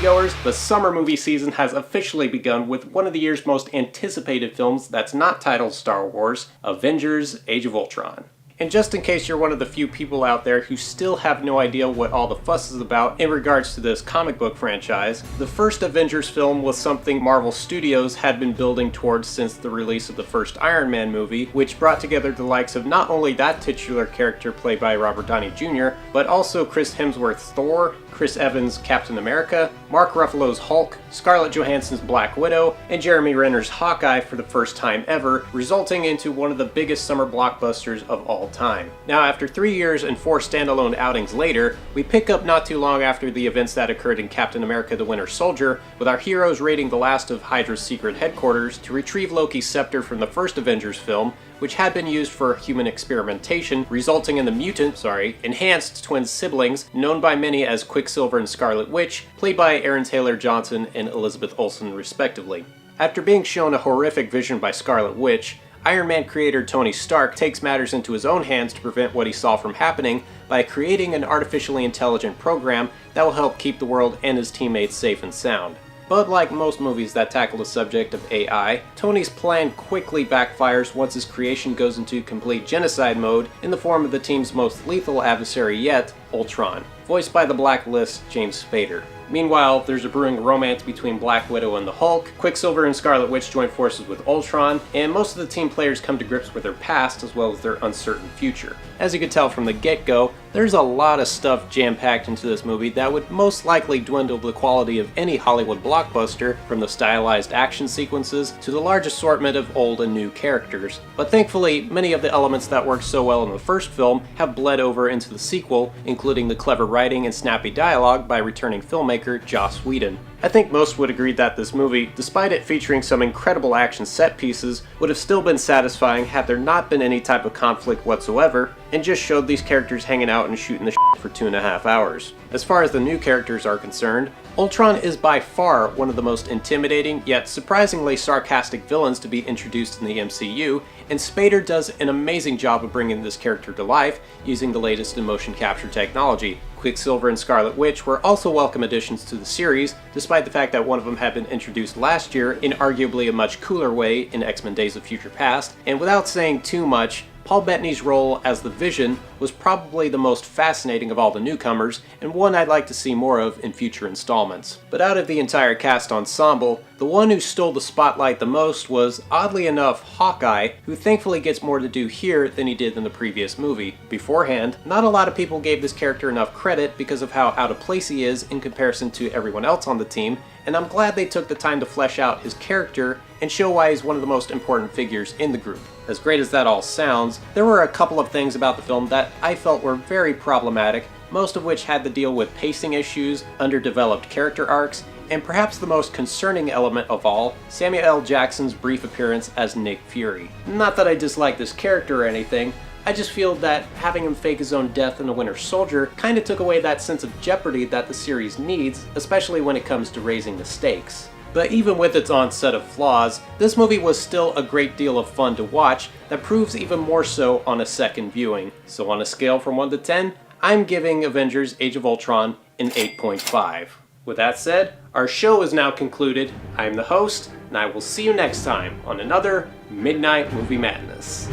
moviegoers, the summer movie season has officially begun with one of the year's most anticipated films that's not titled Star Wars, Avengers: Age of Ultron. And just in case you're one of the few people out there who still have no idea what all the fuss is about in regards to this comic book franchise, the first Avengers film was something Marvel Studios had been building towards since the release of the first Iron Man movie, which brought together the likes of not only that titular character played by Robert Downey Jr., but also Chris Hemsworth's Thor, Chris Evans' Captain America, Mark Ruffalo's Hulk, Scarlett Johansson's Black Widow, and Jeremy Renner's Hawkeye for the first time ever, resulting into one of the biggest summer blockbusters of all time. Now, after 3 years and 4 standalone outings later, we pick up not too long after the events that occurred in Captain America: The Winter Soldier, with our heroes raiding the last of Hydra's secret headquarters to retrieve Loki's scepter from the first Avengers film, which had been used for human experimentation, resulting in the enhanced twin siblings, known by many as Quicksilver and Scarlet Witch, played by Aaron Taylor Johnson and Elizabeth Olsen respectively. After being shown a horrific vision by Scarlet Witch, Iron Man creator Tony Stark takes matters into his own hands to prevent what he saw from happening by creating an artificially intelligent program that will help keep the world and his teammates safe and sound. But like most movies that tackle the subject of AI, Tony's plan quickly backfires once his creation goes into complete genocide mode in the form of the team's most lethal adversary yet, Ultron, voiced by the Blacklist James Spader. Meanwhile, there's a brewing romance between Black Widow and the Hulk, Quicksilver and Scarlet Witch join forces with Ultron, and most of the team players come to grips with their past as well as their uncertain future. As you can tell from the get-go, there's a lot of stuff jam-packed into this movie that would most likely dwindle the quality of any Hollywood blockbuster, from the stylized action sequences to the large assortment of old and new characters. But thankfully, many of the elements that worked so well in the first film have bled over into the sequel, including the clever writing and snappy dialogue by returning filmmaker Joss Whedon. I think most would agree that this movie, despite it featuring some incredible action set pieces, would have still been satisfying had there not been any type of conflict whatsoever, and just showed these characters hanging out and shooting the shit for 2.5 hours. As far as the new characters are concerned, Ultron is by far one of the most intimidating yet surprisingly sarcastic villains to be introduced in the MCU, and Spader does an amazing job of bringing this character to life using the latest in motion capture technology. Quicksilver and Scarlet Witch were also welcome additions to the series, despite the fact that one of them had been introduced last year in arguably a much cooler way in X-Men Days of Future Past, and without saying too much, Paul Bettany's role as the Vision was probably the most fascinating of all the newcomers, and one I'd like to see more of in future installments. But out of the entire cast ensemble, the one who stole the spotlight the most was, oddly enough, Hawkeye, who thankfully gets more to do here than he did in the previous movie. Beforehand, not a lot of people gave this character enough credit because of how out of place he is in comparison to everyone else on the team, and I'm glad they took the time to flesh out his character and show why he's one of the most important figures in the group. As great as that all sounds, there were a couple of things about the film that I felt were very problematic, most of which had to deal with pacing issues, underdeveloped character arcs, and perhaps the most concerning element of all, Samuel L. Jackson's brief appearance as Nick Fury. Not that I dislike this character or anything, I just feel that having him fake his own death in The Winter Soldier kinda took away that sense of jeopardy that the series needs, especially when it comes to raising the stakes. But even with its onset of flaws, this movie was still a great deal of fun to watch that proves even more so on a second viewing. So on a scale from 1 to 10, I'm giving Avengers: Age of Ultron an 8.5. With that said, our show is now concluded. I'm the host, and I will see you next time on another Midnight Movie Madness.